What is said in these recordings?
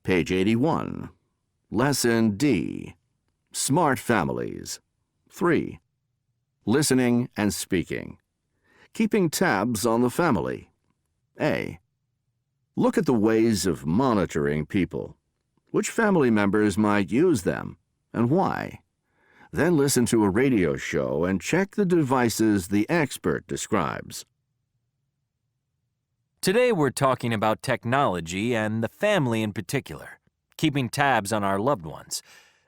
Page 81. Lesson D. Smart Families. 3. Listening and speaking. Keeping tabs on the family. A. Look at the ways of monitoring people. Which family members might use them, and why? Then listen to a radio show and check the devices the expert describes. Today we're talking about technology and the family in particular, keeping tabs on our loved ones.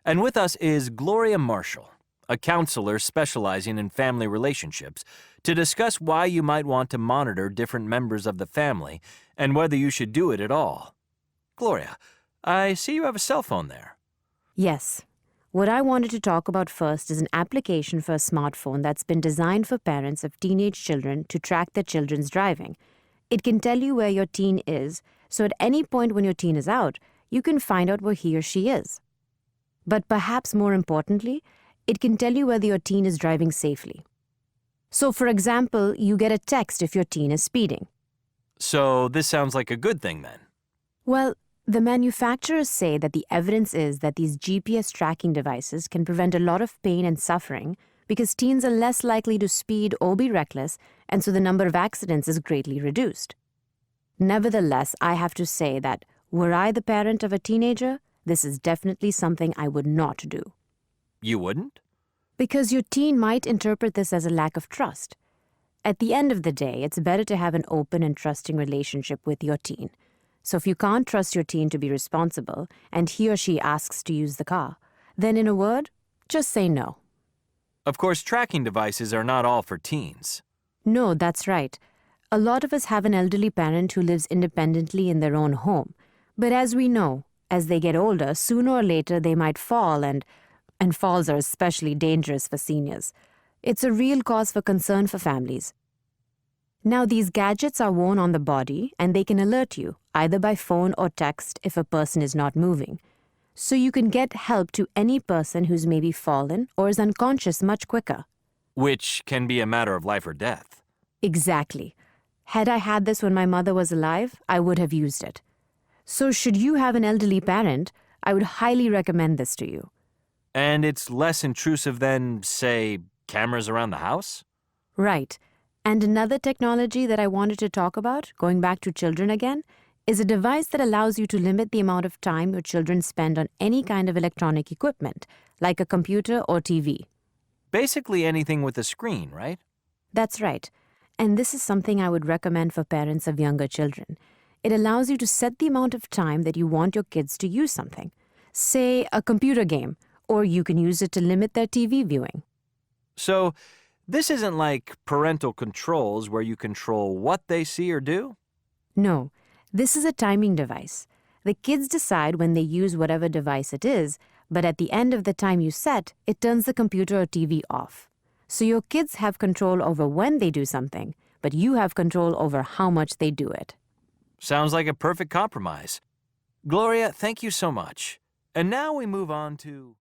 And with us is Gloria Marshall, a counselor specializing in family relationships, to discuss why you might want to monitor different members of the family and whether you should do it at all. Gloria, I see you have a cell phone there. Yes. What I wanted to talk about first is an application for a smartphone that's been designed for parents of teenage children to track their children's driving. It can tell you where your teen is, so at any point when your teen is out, you can find out where he or she is. But perhaps more importantly, it can tell you whether your teen is driving safely. So, for example, you get a text if your teen is speeding. So this sounds like a good thing then. Well, the manufacturers say that the evidence is that these GPS tracking devices can prevent a lot of pain and suffering because teens are less likely to speed or be reckless, and so the number of accidents is greatly reduced. Nevertheless, I have to say that were I the parent of a teenager, this is definitely something I would not do. You wouldn't? Because your teen might interpret this as a lack of trust. At the end of the day, it's better to have an open and trusting relationship with your teen. So if you can't trust your teen to be responsible and he or she asks to use the car, then in a word, just say no. Of course, tracking devices are not all for teens. No, that's right. A lot of us have an elderly parent who lives independently in their own home. But as we know, as they get older, sooner or later they might fall, and falls are especially dangerous for seniors. It's a real cause for concern for families. Now, these gadgets are worn on the body and they can alert you, either by phone or text if a person is not moving. So you can get help to any person who's maybe fallen or is unconscious much quicker. Which can be a matter of life or death. Exactly. Had I had this when my mother was alive, I would have used it. So should you have an elderly parent, I would highly recommend this to you. And it's less intrusive than, say, cameras around the house? Right. And another technology that I wanted to talk about, going back to children again, is a device that allows you to limit the amount of time your children spend on any kind of electronic equipment, like a computer or TV. Basically anything with a screen, right? That's right. And this is something I would recommend for parents of younger children. It allows you to set the amount of time that you want your kids to use something. Say, a computer game, or you can use it to limit their TV viewing. So, this isn't like parental controls where you control what they see or do? No, this is a timing device. The kids decide when they use whatever device it is, but at the end of the time you set, it turns the computer or TV off. So your kids have control over when they do something, but you have control over how much they do it. Sounds like a perfect compromise. Gloria, thank you so much. And now we move on to...